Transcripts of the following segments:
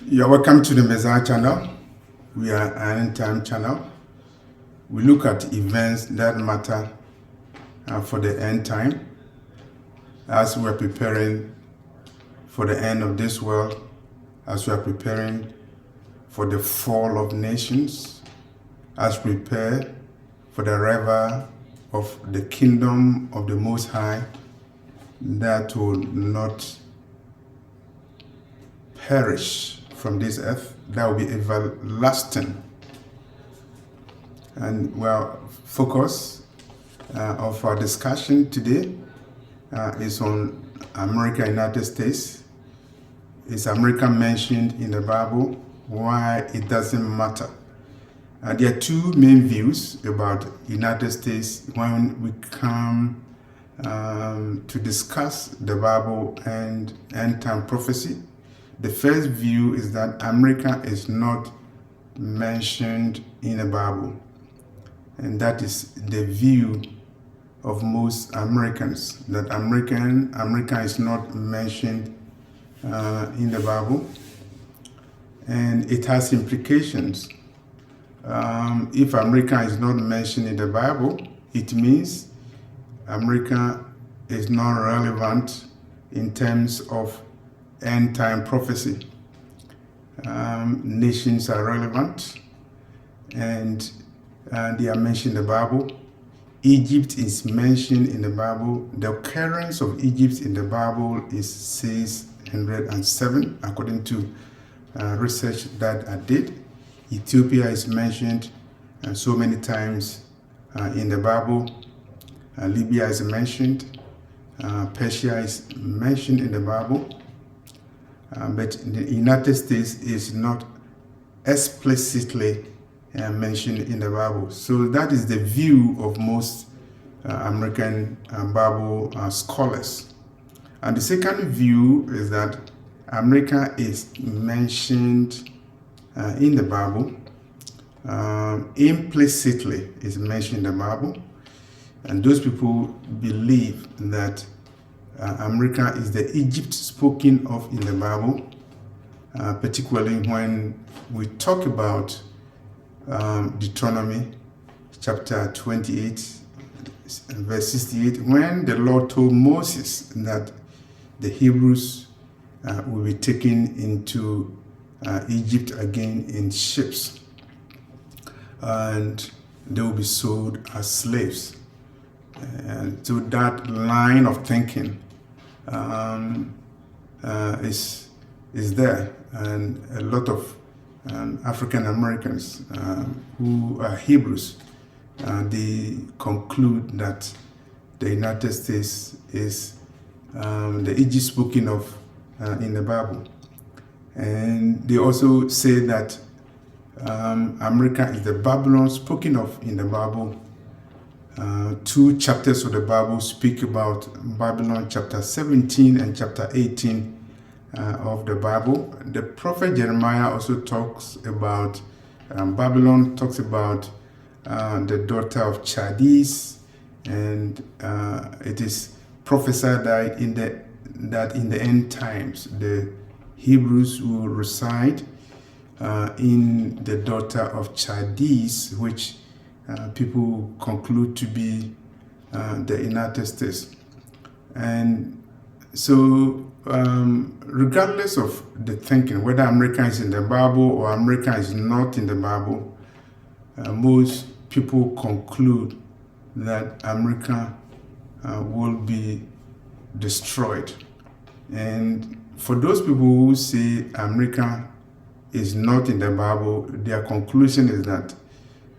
You're welcome to the Messiah channel. We are an end time channel. We look at events that matter for the end time as we're preparing for the end of this world, as we are preparing for the fall of nations, as we prepare for the arrival of the kingdom of the Most High that will not perish from this earth, that will be everlasting. And well, focus of our discussion today is on America, United States. Is America mentioned in the Bible? Why it doesn't matter? There are two main views about United States when we come to discuss the Bible and end time prophecy. The first view is that America is not mentioned in the Bible. And that is the view of most Americans, that America is not mentioned in the Bible. And it has implications. If America is not mentioned in the Bible, it means America is not relevant in terms of end time prophecy. Nations are relevant and they are mentioned in the Bible. Egypt is mentioned in the Bible. The occurrence of Egypt in the Bible is 607 according to research that I did. Ethiopia is mentioned so many times in the Bible. Libya is mentioned. Persia is mentioned in the Bible. But the United States is not explicitly mentioned in the Bible. So that is the view of most American Bible scholars. And the second view is that America is mentioned in the Bible, implicitly is mentioned in the Bible. And those people believe that America is the Egypt spoken of in the Bible, particularly when we talk about Deuteronomy chapter 28, verse 68, when the Lord told Moses that the Hebrews will be taken into Egypt again in ships, and they will be sold as slaves. And so that line of thinking is there, and a lot of African Americans who are Hebrews, they conclude that the United States is the Egypt spoken of in the Bible. And they also say that America is the Babylon spoken of in the Bible. Two chapters of the Bible speak about Babylon, chapter 17 and chapter 18 of the Bible. The prophet Jeremiah also talks about Babylon, talks about the daughter of Chaldees, and it is prophesied that in the end times the Hebrews will reside in the daughter of Chaldees, which people conclude to be the United States. And so regardless of the thinking, whether America is in the Bible or America is not in the Bible, most people conclude that America will be destroyed. And for those people who say America is not in the Bible, their conclusion is that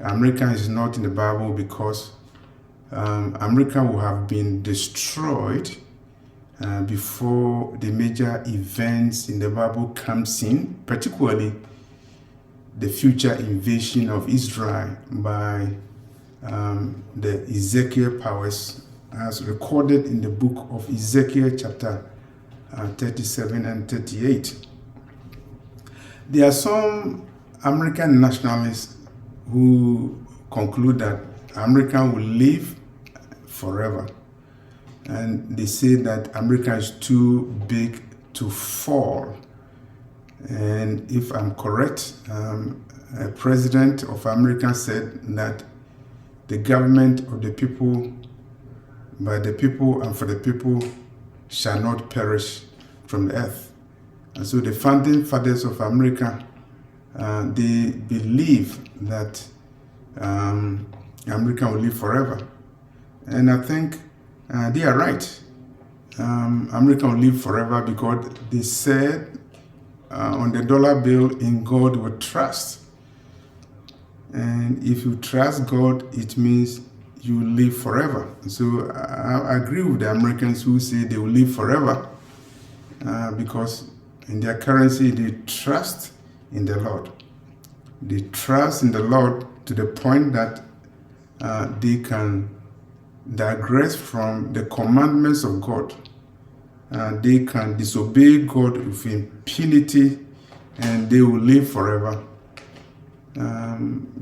America is not in the Bible because America will have been destroyed before the major events in the Bible comes in, particularly the future invasion of Israel by the Ezekiel powers, as recorded in the book of Ezekiel chapter 37 and 38. There are some American nationalists who conclude that America will live forever. And they say that America is too big to fall. And if I'm correct, a president of America said that the government of the people, by the people and for the people, shall not perish from the earth. And so the founding fathers of America, they believe that America will live forever. And I think they are right. America will live forever because they said on the dollar bill, in God we trust. And if you trust God, it means you will live forever. So I agree with the Americans who say they will live forever because in their currency they trust in the Lord. They trust in the Lord to the point that they can digress from the commandments of God. They can disobey God with impunity and they will live forever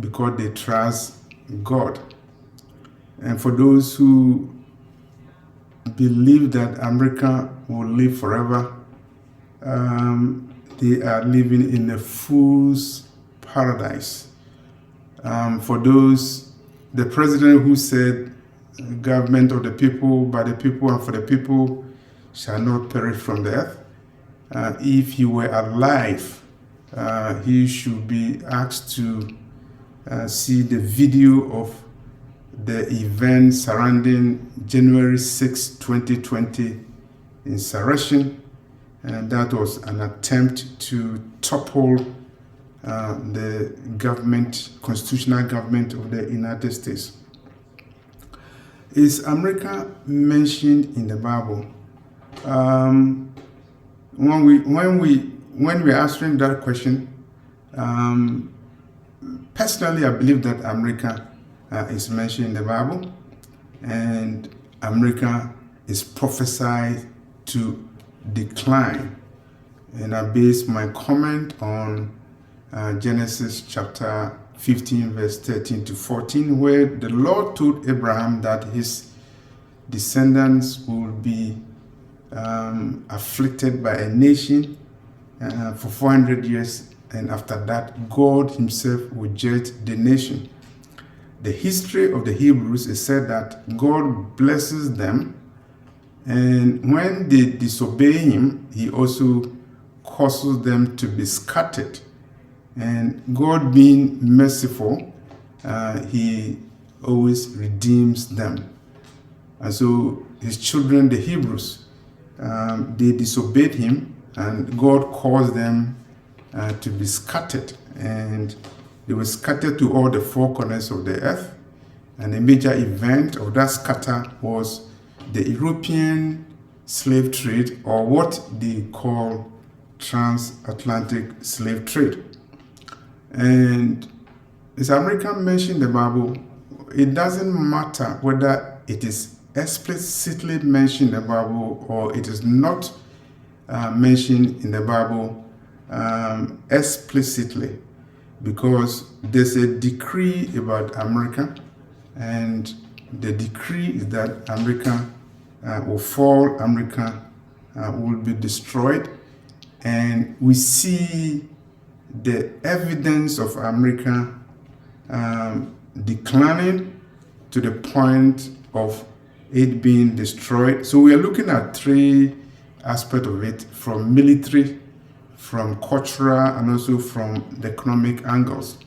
because they trust God. And for those who believe that America will live forever, they are living in a fool's paradise. For those, the president who said, government of the people, by the people and for the people shall not perish from the earth. If he were alive, he should be asked to see the video of the event surrounding January 6, 2020 insurrection. And that was an attempt to topple the government, constitutional government of the United States. Is America mentioned in the Bible? When we're answering that question, personally, I believe that America is mentioned in the Bible, and America is prophesied to decline. And I base my comment on Genesis chapter 15, verse 13 to 14, where the Lord told Abraham that his descendants will be afflicted by a nation for 400 years, and after that, God himself will judge the nation. The history of the Hebrews is said that God blesses them, and when they disobey him, he also causes them to be scattered. And God being merciful, he always redeems them. And so his children, the Hebrews, they disobeyed him, and God caused them to be scattered. And they were scattered to all the four corners of the earth. And a major event of that scatter was the European slave trade, or what they call transatlantic slave trade. And is America mentioned in the Bible? It doesn't matter whether it is explicitly mentioned in the Bible or it is not mentioned in the Bible explicitly, because there's a decree about America, and the decree is that America will fall, America will be destroyed, and we see the evidence of America declining to the point of it being destroyed. So we are looking at three aspects of it, from military, from cultural, and also from the economic angles.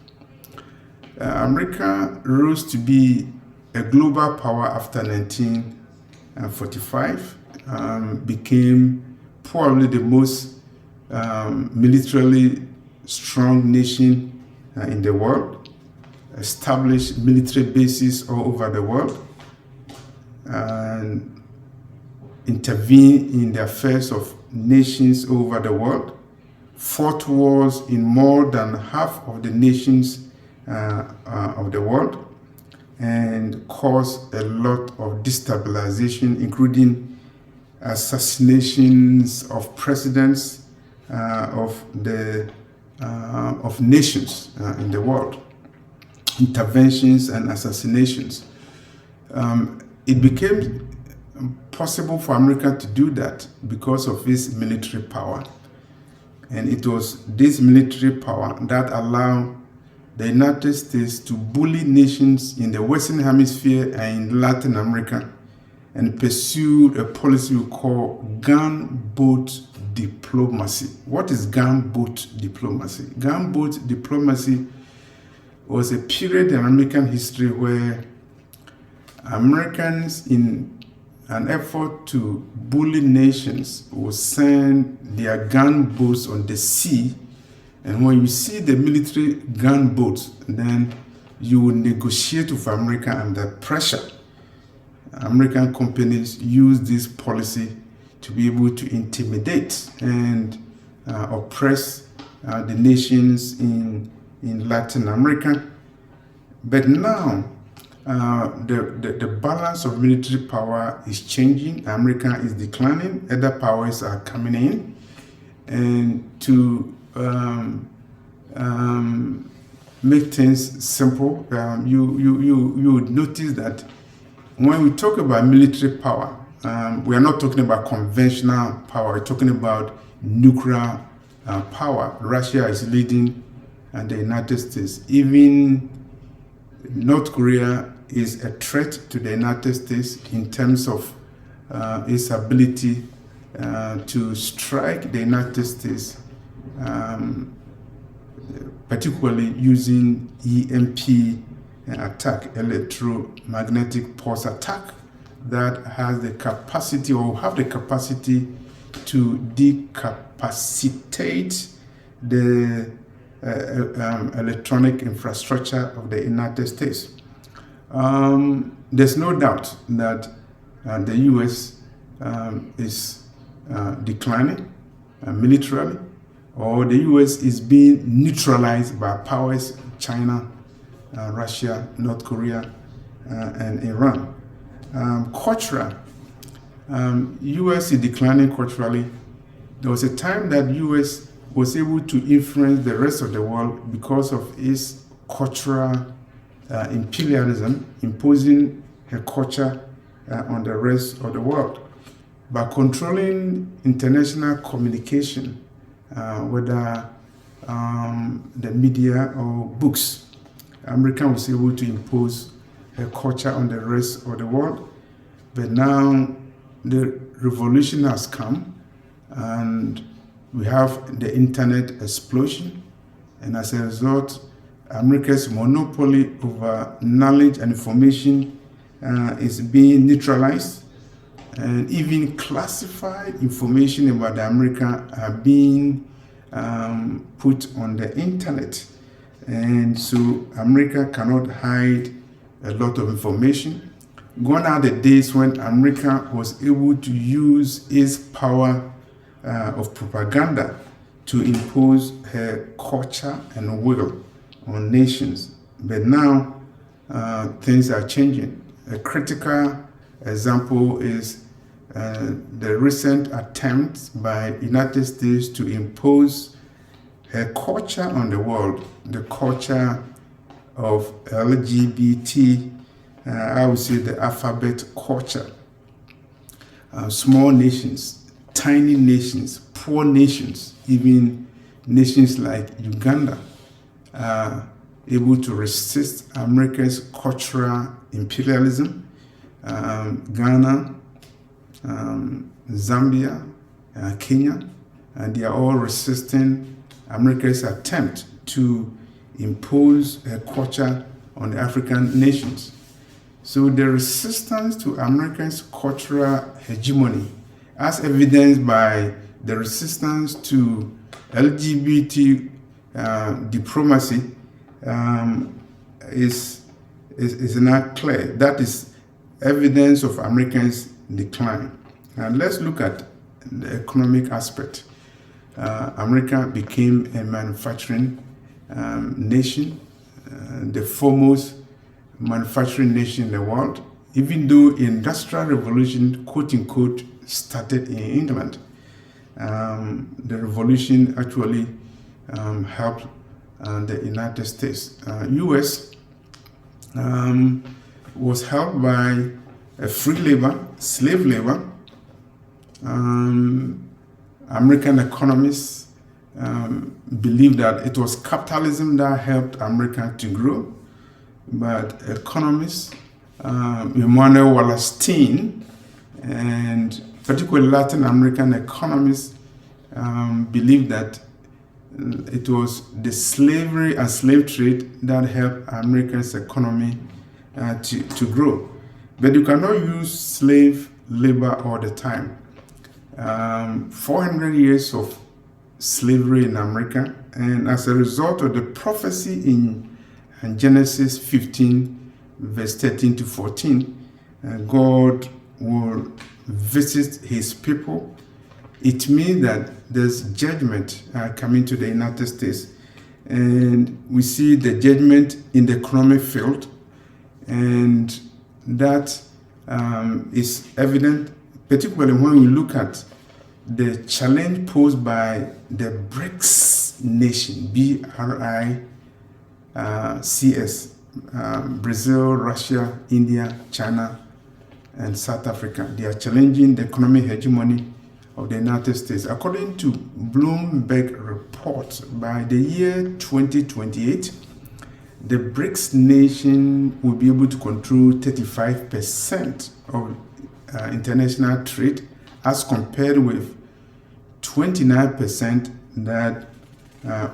America rose to be a global power after 1945, became probably the most militarily strong nation in the world, established military bases all over the world, and intervened in the affairs of nations all over the world, fought wars in more than half of the nations of the world, and caused a lot of destabilization, including assassinations of presidents of nations in the world, interventions and assassinations. It became possible for America to do that because of its military power. And it was this military power that allowed the United States to bully nations in the Western Hemisphere and in Latin America and pursue a policy we call gunboat diplomacy. What is gunboat diplomacy? Gunboat diplomacy was a period in American history where Americans, in an effort to bully nations, would send their gunboats on the sea. And when you see the military gunboats, then you will negotiate with America under pressure. American companies use this policy to be able to intimidate and oppress the nations in Latin America. But now, the balance of military power is changing. America is declining. Other powers are coming in. And to make things simple, you would notice that when we talk about military power, we are not talking about conventional power. We're talking about nuclear power. Russia is leading the United States. Even North Korea is a threat to the United States in terms of its ability to strike the United States, particularly using EMP attack, electromagnetic pulse attack, that has the capacity or have the capacity to decapacitate the electronic infrastructure of the United States. There's no doubt that the U.S. Is declining militarily, or the U.S. is being neutralized by powers China, Russia, North Korea, and Iran. Cultural, U.S. is declining culturally. There was a time that U.S. was able to influence the rest of the world because of its cultural imperialism, imposing her culture on the rest of the world. By controlling international communication, whether the media or books, America was able to impose her culture on the rest of the world. But now the revolution has come, and we have the internet explosion, and as a result, America's monopoly over knowledge and information is being neutralized, and even classified information about America are being put on the internet. And so America cannot hide a lot of information. Gone are the days when America was able to use its power of propaganda to impose her culture and will on nations. But now things are changing. A critical example is the recent attempt by United States to impose her culture on the world, the culture of LGBT, I would say the alphabet culture. Small nations, tiny nations, poor nations, even nations like Uganda, are able to resist America's cultural imperialism. Ghana, Zambia, Kenya, and they are all resisting America's attempt to impose a culture on the African nations. So the resistance to America's cultural hegemony, as evidenced by the resistance to LGBT diplomacy, is not clear. That is evidence of Americans' decline. And let's look at the economic aspect. America became a manufacturing nation, the foremost manufacturing nation in the world, even though industrial revolution, quote unquote, started in England. The revolution actually helped the United States. U.S. Was helped by free labor, slave labor. American economists believed that it was capitalism that helped America to grow, but economists, Emanuel Wallerstein, and particularly Latin American economists, believed that it was the slavery and slave trade that helped America's economy to grow. But you cannot use slave labor all the time. 400 years of slavery in America, and as a result of the prophecy in Genesis 15, verse 13 to 14, God will visit his people. It means that there's judgment coming to the United States, and we see the judgment in the economic field, and that is evident, particularly when we look at the challenge posed by the BRICS nation, BRICS, Brazil, Russia, India, China, and South Africa. They are challenging the economic hegemony of the United States. According to Bloomberg report, by the year 2028, the BRICS nation will be able to control 35% of international trade, as compared with 29% that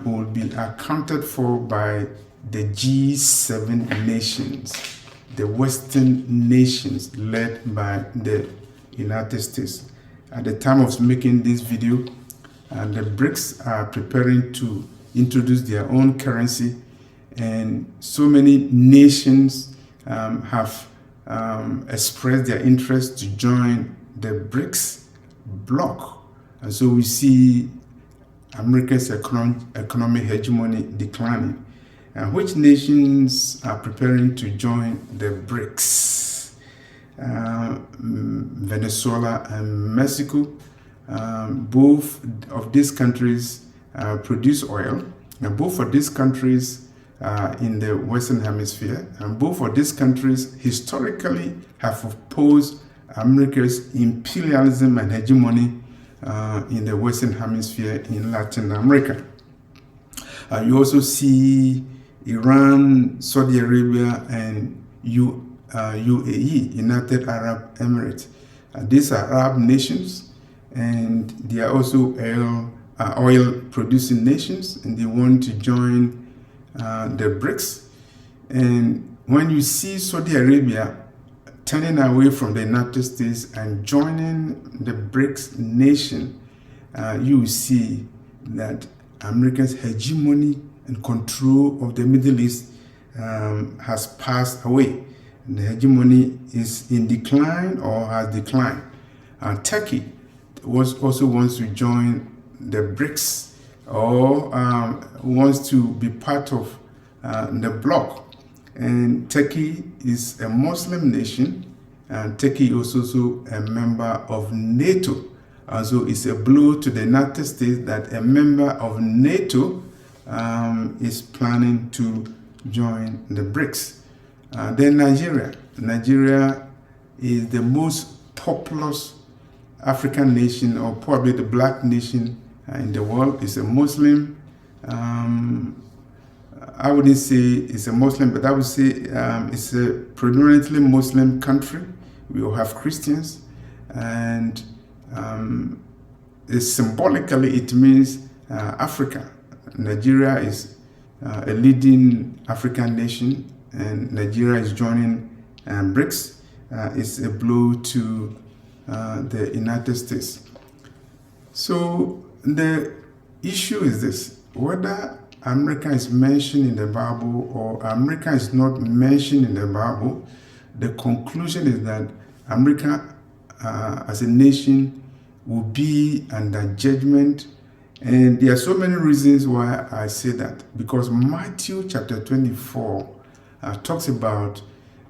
will be accounted for by the G7 nations, the Western nations led by the United States. At the time of making this video, the BRICS are preparing to introduce their own currency, and so many nations have expressed their interest to join the BRICS bloc. And so we see America's economic hegemony declining. And which nations are preparing to join the BRICS? Venezuela and Mexico. Both of these countries produce oil, and both of these countries in the Western Hemisphere, and both of these countries historically have opposed America's imperialism and hegemony in the Western Hemisphere in Latin America. You also see Iran, Saudi Arabia, and UAE, United Arab Emirates. These are Arab nations, and they are also oil-producing nations, and they want to join the BRICS. And when you see Saudi Arabia turning away from the United States and joining the BRICS nation, you will see that America's hegemony and control of the Middle East has passed away. The hegemony is in decline or has declined. Turkey also wants to join the BRICS, or wants to be part of the bloc. And Turkey is a Muslim nation, and Turkey is also a member of NATO. So it's a blow to the United States that a member of NATO is planning to join the BRICS. Then Nigeria. Nigeria is the most populous African nation, or probably the black nation in the world. It's a Muslim. I wouldn't say it's a Muslim, but I would say it's a predominantly Muslim country. We all have Christians, and symbolically it means Africa. Nigeria is a leading African nation, and Nigeria is joining BRICS. It's a blow to the United States. So the issue is this: whether America is mentioned in the Bible or America is not mentioned in the Bible, the conclusion is that America as a nation will be under judgment. And there are so many reasons why I say that. Because Matthew chapter 24 talks about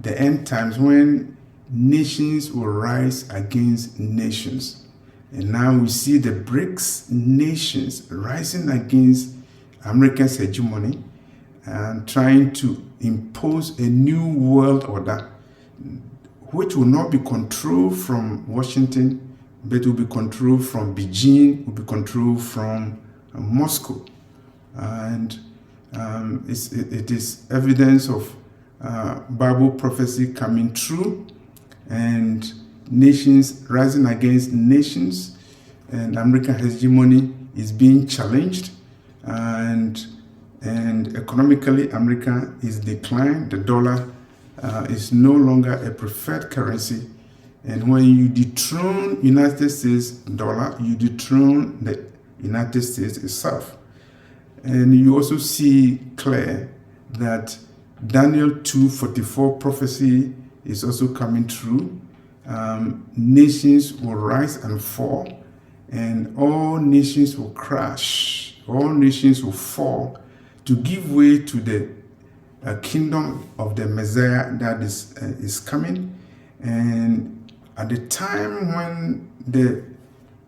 the end times when nations will rise against nations. And now we see the BRICS nations rising against America's hegemony and trying to impose a new world order, which will not be controlled from Washington, but will be controlled from Beijing, will be controlled from Moscow. And it is evidence of Bible prophecy coming true, and nations rising against nations, and American hegemony is being challenged, and economically America is declined. The dollar is no longer a preferred currency, and when you dethrone United States dollar, you dethrone the United States itself. And you also see clear that Daniel 2:44 prophecy is also coming true. Nations will rise and fall, and all nations will crash. All nations will fall to give way to the kingdom of the Messiah that is coming. And at the time when the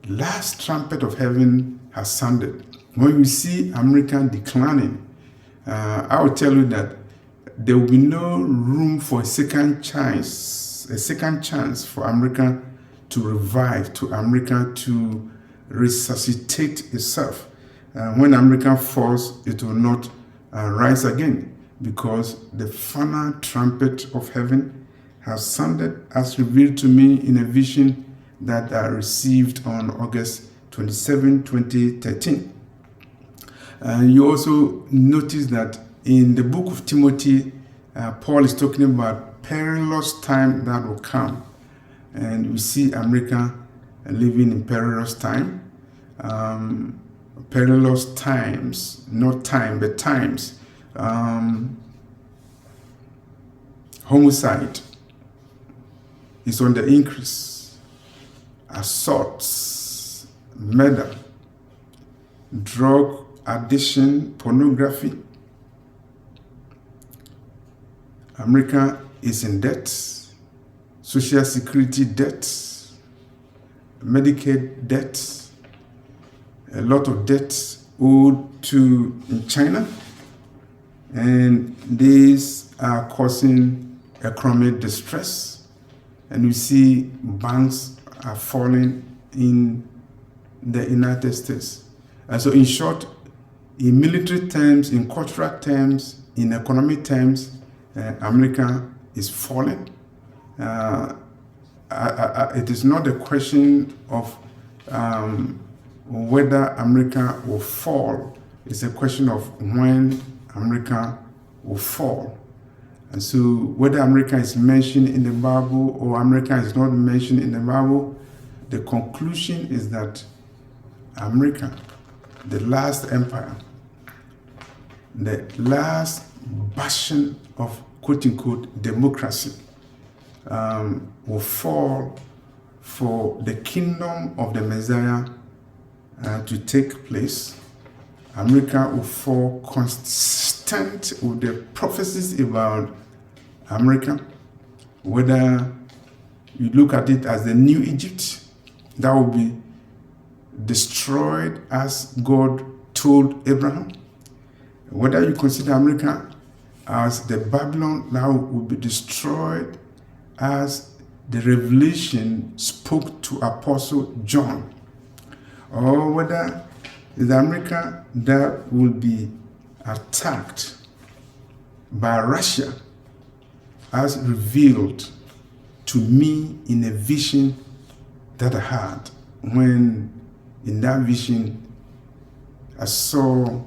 last trumpet of heaven has sounded, when you see America declining, I will tell you that there will be no room for a second chance for America to revive, to America to resuscitate itself. When America falls, it will not rise again, because the final trumpet of heaven has sounded, as revealed to me in a vision that I received on August 27, 2013. You also notice that in the book of Timothy, Paul is talking about perilous time that will come. And we see America living in perilous time. Perilous times, not time, but times. Homicide is on the increase. Assaults, murder, drug addiction, pornography. America is in debt, social security debt, Medicaid debt, a lot of debt owed to China, and these are causing economic distress. And we see banks are falling in the United States. And so in short, in military terms, in cultural terms, in economic terms, America is falling. It is not a question of whether America will fall. It's a question of when America will fall. And so whether America is mentioned in the Bible or America is not mentioned in the Bible, the conclusion is that America, the last empire, the last bastion of quote-unquote democracy, will fall for the kingdom of the Messiah to take place. America will fall consistent with the prophecies about America, whether you look at it as the new Egypt that will be destroyed as God told Abraham, whether you consider America as the Babylon that will be destroyed as the Revelation spoke to Apostle John, or whether it's America that will be attacked by Russia as revealed to me in a vision that I had, when in that vision I saw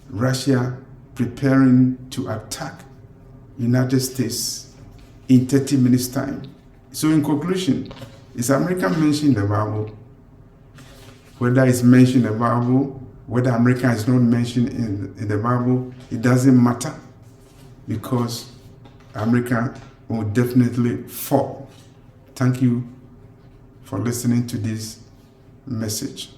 Russia preparing to attack United States in 30 minutes time. So in conclusion, is America mentioned in the Bible? Whether it's mentioned in the Bible, whether America is not mentioned in the Bible, it doesn't matter, because America will definitely fall. Thank you for listening to this message.